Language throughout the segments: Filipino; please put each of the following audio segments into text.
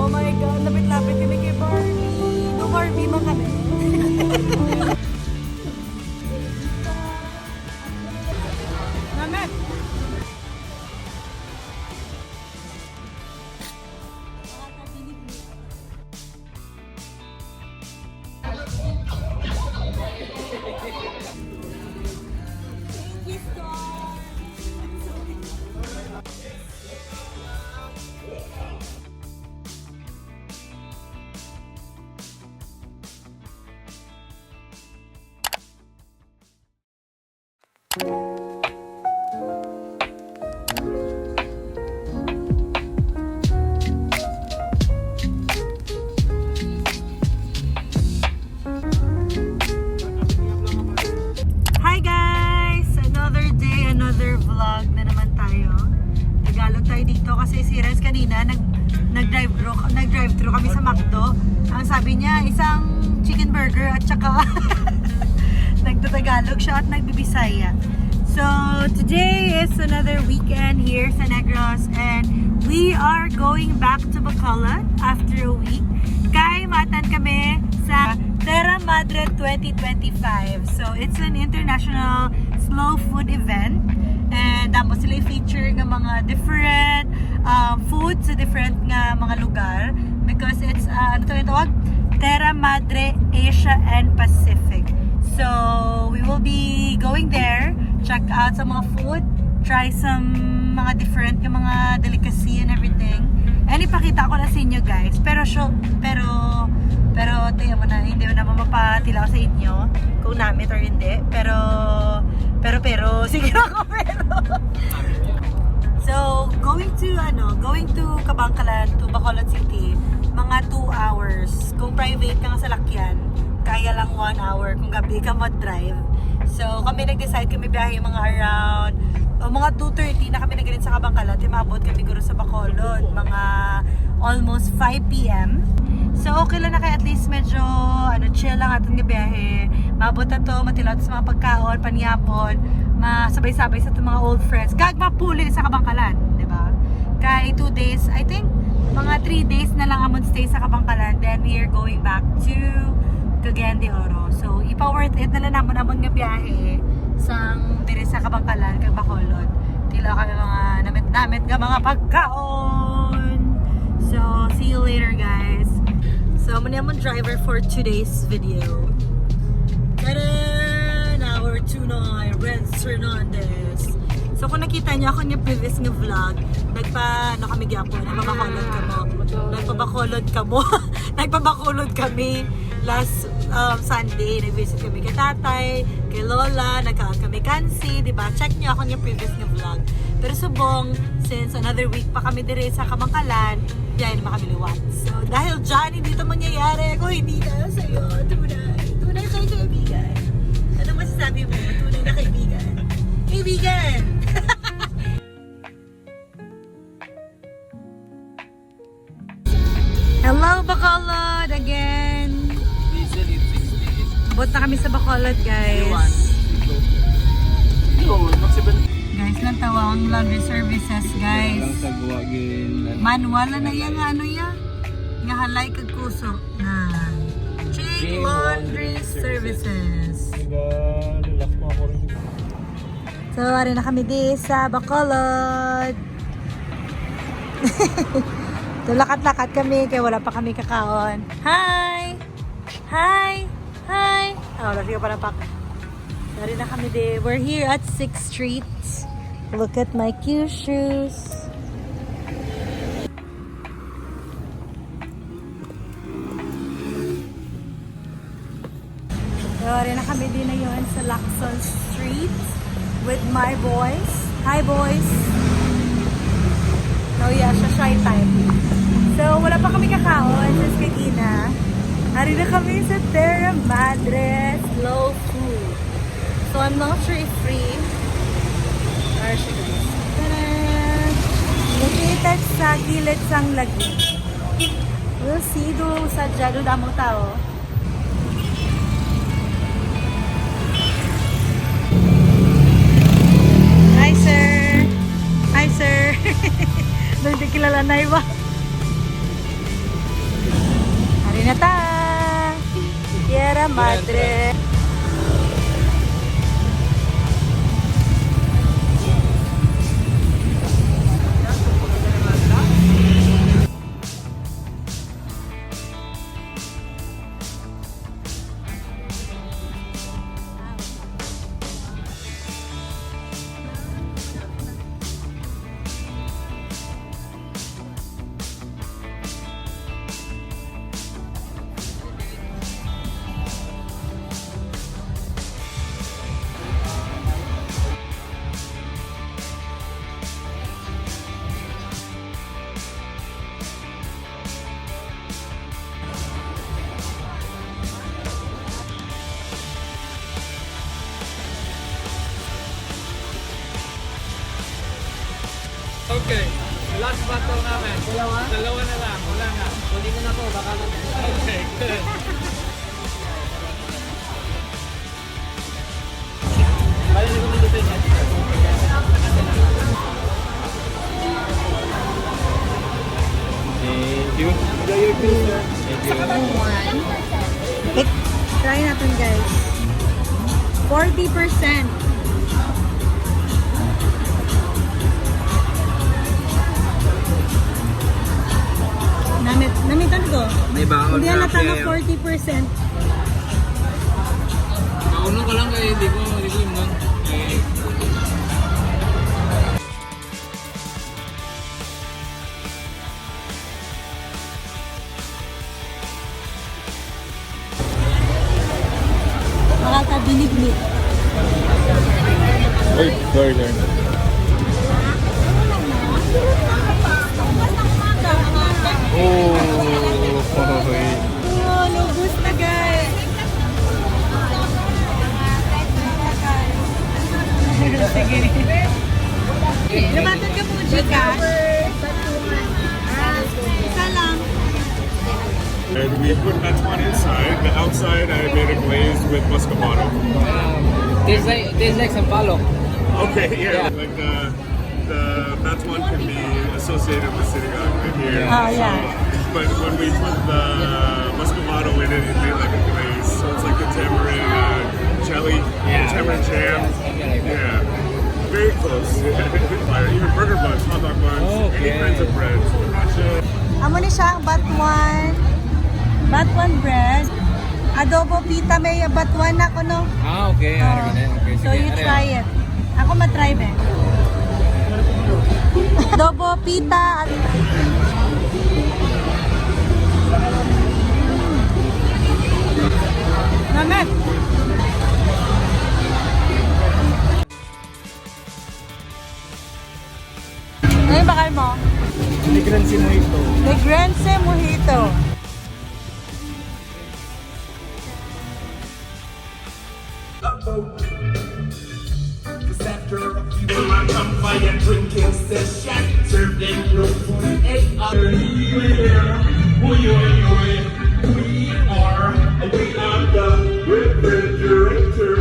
Oh my God, lapit-lapit kami kay Barbie. No Barbie man kami. Namet! Hi guys! Another day, another vlog na naman tayo. Tagalog tayo dito kasi si Renz kanina nag-drive-thru kami sa McDo. Ang sabi niya, isang chicken burger at saka nagtatagalog siya at nagbibisaya. So today is another weekend here sa Negros and we are going back to Bacolod after a week. Kay matan kami sa Terra Madre 2025. So it's an international slow food event and damo sila feature ng mga different food sa different nga mga lugar because it's ano tawag? Terra Madre Asia and Pacific. So we will be going there, check out some mga food, try some mga different yung mga delicacy and everything. And ipakita ko na sa inyo guys. Pero tingnan mo na, hindi mo na mapatilaw sa inyo kung namit or hindi. Pero, sige ako pero. So, going to Kabangkalan to Bacolod City, mga 2 hours. Kung private ka nga sa lakyan, kaya lang 1 hour kung gabi ka mag-drive. So, kami nag-decide kami biyahe mga around mga 2:30 na kami nagalit sa Kabangkalan. Timabot kami guro sa Bacolod, mga almost 5 p.m. So, okay lang na kaya at least medyo chill lang ating biyahe. Mabot na to, matilot sa mga pagkaon, paniyapon, masabay-sabay sa mga old friends. Gagmapuli sa Kabangkalan, di ba? Kaya 2 days, I think, mga 3 days na lang amon stay sa Kabangkalan. Then we are going back to Cagayan de Oro. So, ipa-worth it na lang naman nga biyahe sang dire sa Kabangkalan kag Bacolod. Tila kami mga namit-namit nga mga pagkaon. So, see you later guys. So, I'm naman driver for today's video. Tada! Our tunay, Renz Hernandez. So, kung nakita niyo ako niya previous nga vlog, kami gyapon, nagpabakolod kami last Sunday, nag-visit kami kay tatay, kay lola, nagkaan kami kansi, diba? Check niyo ako niya previous nga vlog. Pero subong, since another week pa kami dire sa Kabangkalan, diyan naman kami liwat. So, dahil dyan, hindi ito mangyayari. Ako hindi na sa'yo. Tunay kayo kaibigan. Ano masasabi mo? Tunay na kaibigan. Kaibigan! Hello, Bacolod again! Abot na kami sa Bacolod, guys. Guys, lang tawang laundry services, guys. Manual na yan, ano yan? Nga halay kag kuso na Chain Laundry Services. So, ari na kami di sa Bacolod. So, lakat-lakat kami kaya wala pa kami kakaon. Hi! Hi! Hi! Oh, lagi ka pa na pak. Dari na kami di. We're here at 6th Street. Look at my cute shoes. Dari na kami din na yun sa Lacson Street with my boys. Hi boys! Oh yeah, siya shy type. So, wala pa kami kakaon since kagina. Hari na kami sa Terra Madre Slow Food. So, I'm not sure if free. There she goes. Ta-da! Located sa gilid sang lagi. We'll see do sa Jado damo tao. Hi sir! Hi sir! Doon di kilala na iba. Madre. Okay, last battle namin. Dalawa na lang, wala na. Kunin ko na po, baka Okay, good. Kaya nyo kung dito niya. Thank you. Enjoy your food, sir. Thank you. Try natin guys. 40%. Namitan ko. May baon Hindi na halata na siya. 40%. Maunong ko lang kayo, hindi ko yun nun. Makakabilib-lib. Wait, sorry, sorry. Oh, lubos na guys. Sige. Lumatag ka po, Gcash. Isa lang. And we put Metuan inside. The outside I made it glazed with muscovado. Tastes like sampalok. Okay, yeah. Yeah. Like the Metuan can be associated with Sinigang right here. Oh, yeah. But when we put the muscovado in it, it made like a glaze. So it's like the tamarind jelly, Yeah. tamarind jam. Something like that. Yeah. Very close. Fire. Even burger buns, hot dog buns, any Okay. kinds of bread. Amo ni siya ang Batuan bread. Adobo pita may batuan na ko no. Ah, okay. Oh. Okay, So you try it. Ako matry be. Adobo pita. Namet. Ano yung bakal mo? Negrancy mo ito. Negrense Mojito. In my campfire drinking session, served in blue food, 8 hours. We are the refrigerator.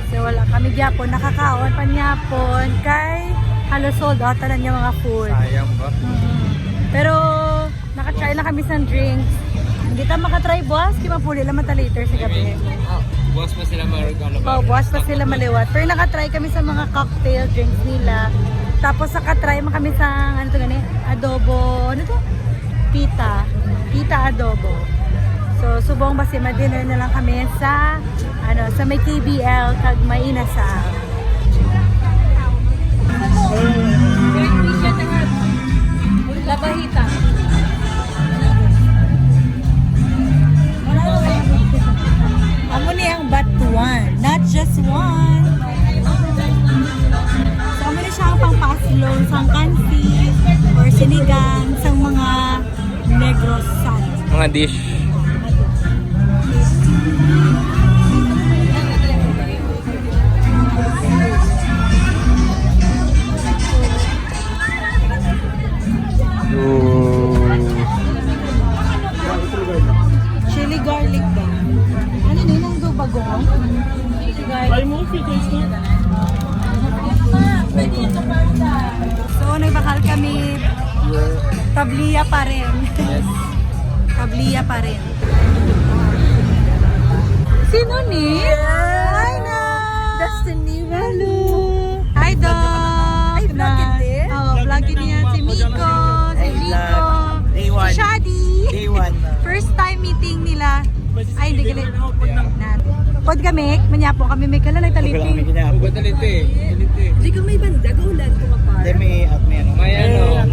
So wala kami gyapon, nakakaon panyapon kay halos sold out na niya mga food. Sayang ba? Pero nakatry na kami sa drinks. Hindi ta makatry boss, kaya mapuli lang mata later sa gabi. Buwas pa sila Amerikano ba? Oh, buwas pa sila maliwat. Pero nakatry kami sa mga cocktail drinks nila. Tapos nakatry man kami sa ano to gani, adobo, ano to? Pita. Pita adobo. So subong basi ma-dinner na lang kami sa ano, sa may KBL kag may inasal. Labahita. Amo ni ang batuan, not just one. So amo ni siya ang pangpaslong sang kansi or sinigang sang mga Negros side. Mga dish. Chili garlic ba? Ano na yung bagong? Chili garlic. So, Kabliya pa rin. Yes. Kabliya pa rin. Sino ni? Hi na! Destiny. Hello! Hi Doc! Ay, vlogin din? Oo, vlogin niya si Miko, si Rico, si Shadi. Day 1. First time meeting nila. Ay, hindi galit. Pod kami, manyapo kami may kala nagtaliting. Ugo talite. Talite. Hindi ka may banda, gaulan ko kapar. May ano. May ano.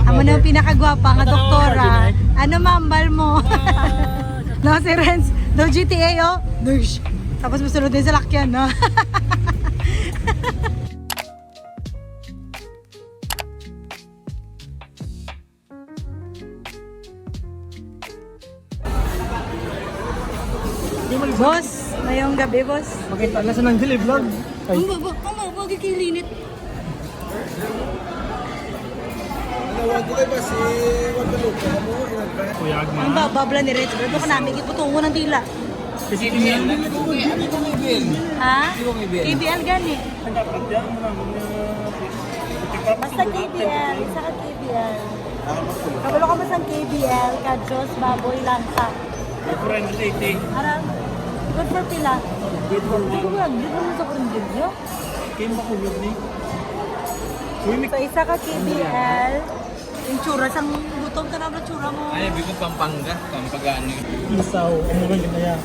Amo na yung pinakagwapa nga doktora. Ano mambal mo? No, si Renz. No, GTA, oh. Nurse. Tapos masunod din sa lakyan, no? Boss, ngayong gabi, boss. Makita na sa nang dili vlog. Ay, Wag kay linit. Ang bababla ni Renz. Pero ko namin, iputungo ng dila. Ha? KBL gani. Basta KBL, isa ka KBL. Kabalo ka mas ang KBL, Kajos, Baboy, Langka. Aram, good for pila. Good for pila. Good for sa kurindilyo. So isa ka KBL, yung tsura, sang gutom ka na ba tsura mo? Ay, bigo Pampanga. Pampagano. isaw. Ano ba yun na yan?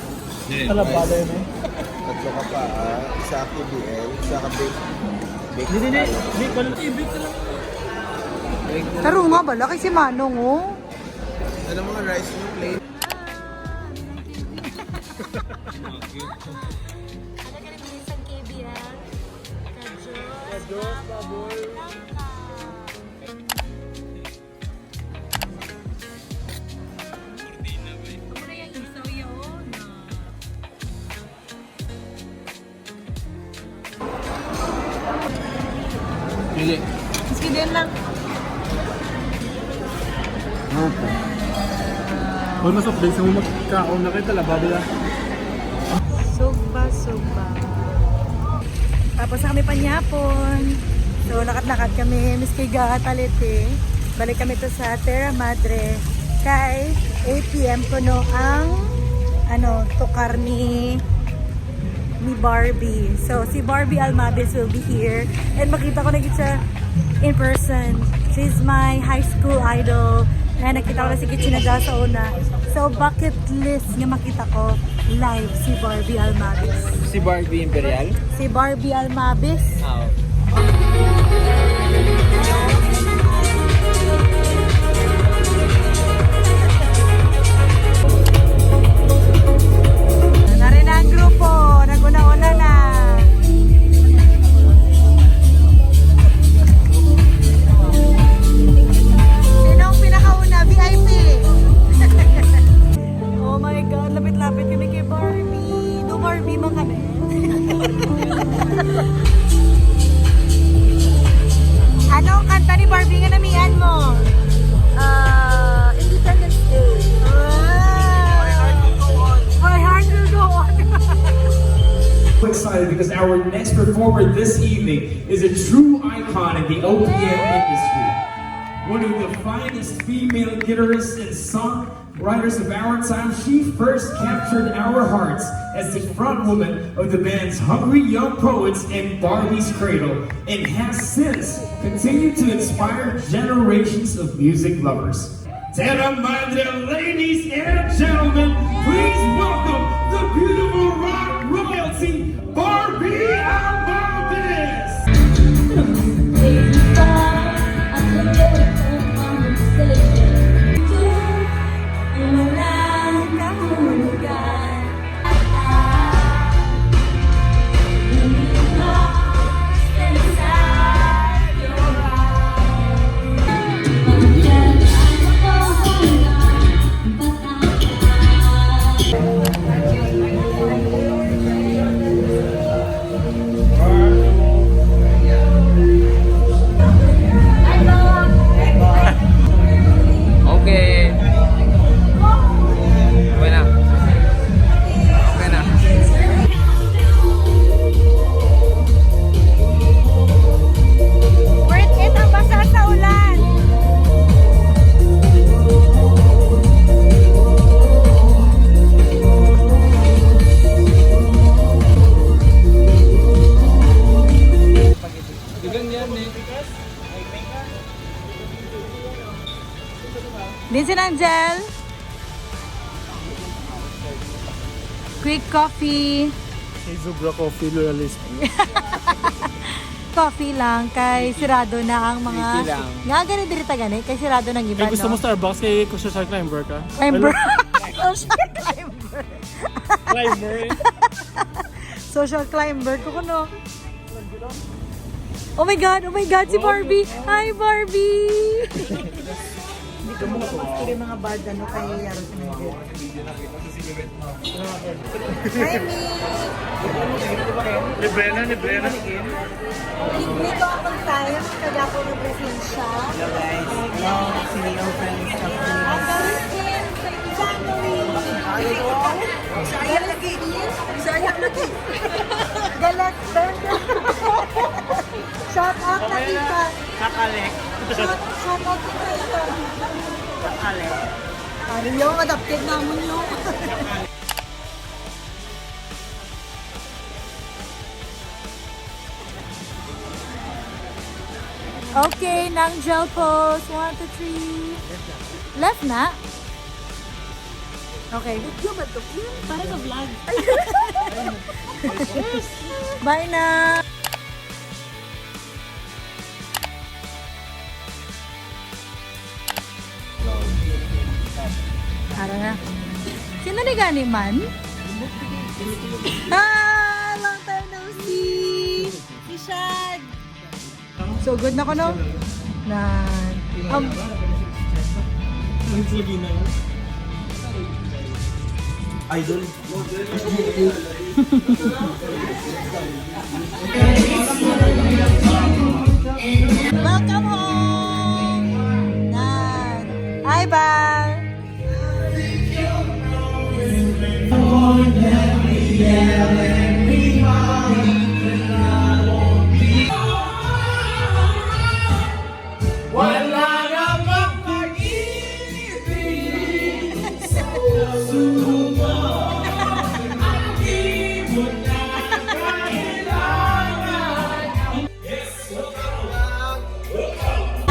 Kalabada yun eh. Tatlo ka pa, isa ka KBL, isa ka bake. Hindi, ibig ka lang. Taro nga ba, laki si Manong, oh. Ano mga rice mo plate? Ano ka rin isang KBL? Kajos, Baboy, Langka. Ito na yung isaw yun. Hindi. Maski din lang. Huwag mas update sa mga magkakaon na kayo talabada lang. Sugba. Tapos na kami panyapon. So, lakat-lakat kami. Miss kay Talite. Balik kami to sa Terra Madre. Kay 8 p.m. kuno ang tukar ni Barbie. So, si Barbie Almabis will be here. And makita ko na siya in person. She's my high school idol. Na nakita ko na si Kitchinada sa una. So, bucket list nga makita ko live si Barbie Almabis. Si Barbie Imperial? Si Barbie Almabis. Oo. Narin na ang grupo. Naguna-una na. Sinong pinakauna? VIP. Oh my God. Lapit-lapit kami kay Barbie. Do Barbie mo kami. Anong kanta ni Barbie nga namihan mo? Independence Day. My heart will go on. So excited because our next performer this evening is a true icon in the OPM industry. One of the finest female guitarists and songwriters of our time, she first captured our hearts as the frontwoman of the band's Hungry Young Poets and Barbie's Cradle, and has since continued to inspire generations of music lovers. Terra Madre, ladies and gentlemen, please welcome the beautiful rock royalty, Barbie Almabis! Angel? Quick coffee. Hey, Zubra Coffee Loyalist. Coffee lang kay sirado na ang mga... Nga ganun dirita gani, kay sirado ng iba, Hey, gusto mo Starbucks kay social climber ka? Climber. Social climber. Climber eh. Social climber ko kuno. Oh my God, si Barbie. Hi, Barbie. Hindi ko mga master yung mga bad ano kay Yaro sa mga. Hi, Mi. Libre na. Hindi ko akong time, kaya ako nag-presensya. Hello guys, sini open stuff. Ang gawin din sa family. Sayang lagi. Galat ba? Shout out na kita. Kakalek. Shout out kita ito. Kakalek. Ano yung adapted naman yung. Okay, nang gel pose. 1, 2, 3. Left na. Okay. Video ba ito? Para sa vlog. Bye na. Ara na. Sino ni gani man? Long time no see. Si Shad. So good na ko no? Na Idol. welcome home. Nan. Hi, bye.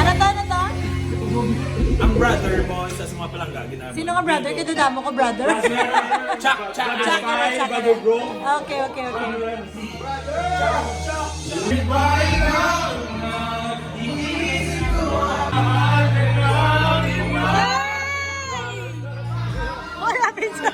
Ano to? Ang brother mo sa mga palangga, ginagawa. Sino ka brother? Kaya mo ko brother? Chuck, brother bro. Okay. What happened to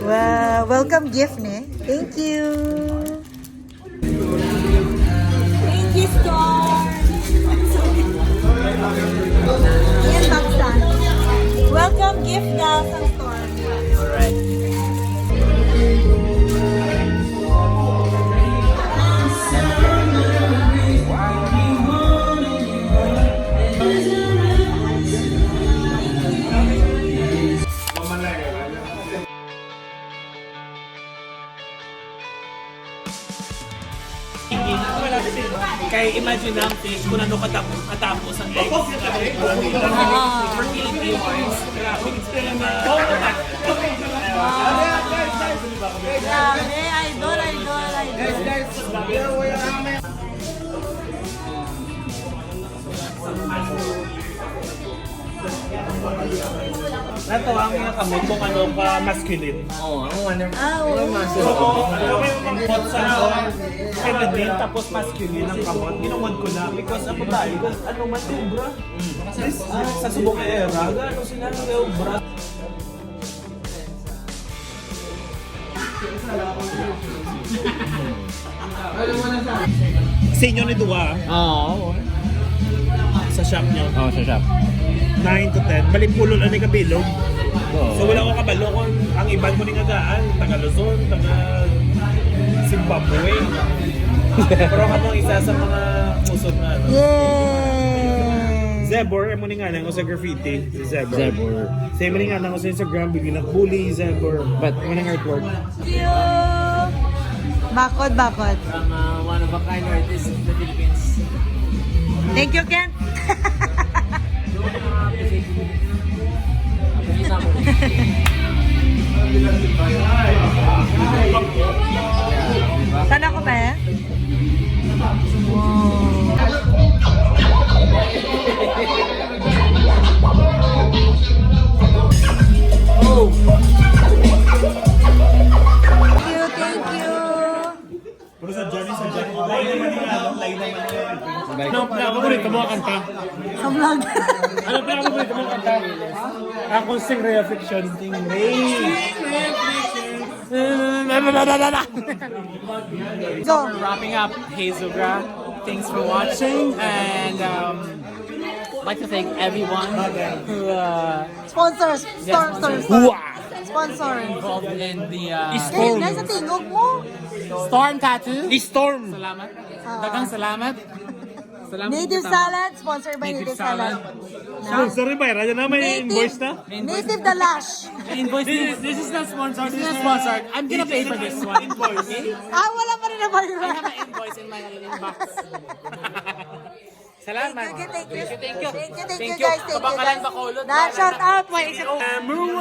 Wow, welcome gift ne. Thank you. Thank you, Star. Ayan, Pakistan. Welcome gift daw sa store. Alright. Kay imagine lang fish kung ano katapos ang eggs. For Philippine wines. Grabe. Grabe, idol. Natuwa nga kami kung ano ka masculine. Oo, ang wonder. Oo. So, kung yung mangkot sa feminine tapos masculine ang kamot, ginungod ko na because ako tayo, ano man ubra. Sa subong na era, gano'n sila ng ubra. Sa inyo ni Dua, Oo. sa shop nyo, Oo, sa shop. 9 to 10, balipulol ano yung kabilog. Oo. So wala ko kabalo kung ang iban mo ni Ngagaan, taga Luzon, taga Zimbabwe. Pero kamong isa sa mga musod na ano. Yay! Zebor, mo ni nga nang sa graffiti. Si Zebor. Zebor. Sa mo ni nga nang sa Instagram, bigyan ng bully, Zebor. But- mo nang artwork. Thank you! Bakod. From one of a kind artist in the Philippines. Thank you, Kent. Saan ako ba eh? Thank you. Pero sa Johnny, line naman yung line naman yung Ano paborito mo ang kanta? Sa vlog. Ano paborito mo ang kanta? Ako Stingray Affliction. Go. Wrapping up Hazelgra. Thanks for watching, and I'd like to thank everyone who Sponsors. Sponsor. involved in the Eh, nasa tingog mo. Storm Tattoo. Storm! Salamat. Dagang salamat. Salamat. Native kita. Salad. Sponsored by Native Native Salad. Sorry ba, Raya na may invoice na? Native Dalash. Invoice. This is not sponsored. This is not sponsored. I'm gonna pay for this one. Invoice. Okay? Wala pa rin na I have an invoice in my inbox. Salamat. Thank you. Thank you. Thank you guys. Thank you Kabangkalan guys. Bacolod. Shout out. Number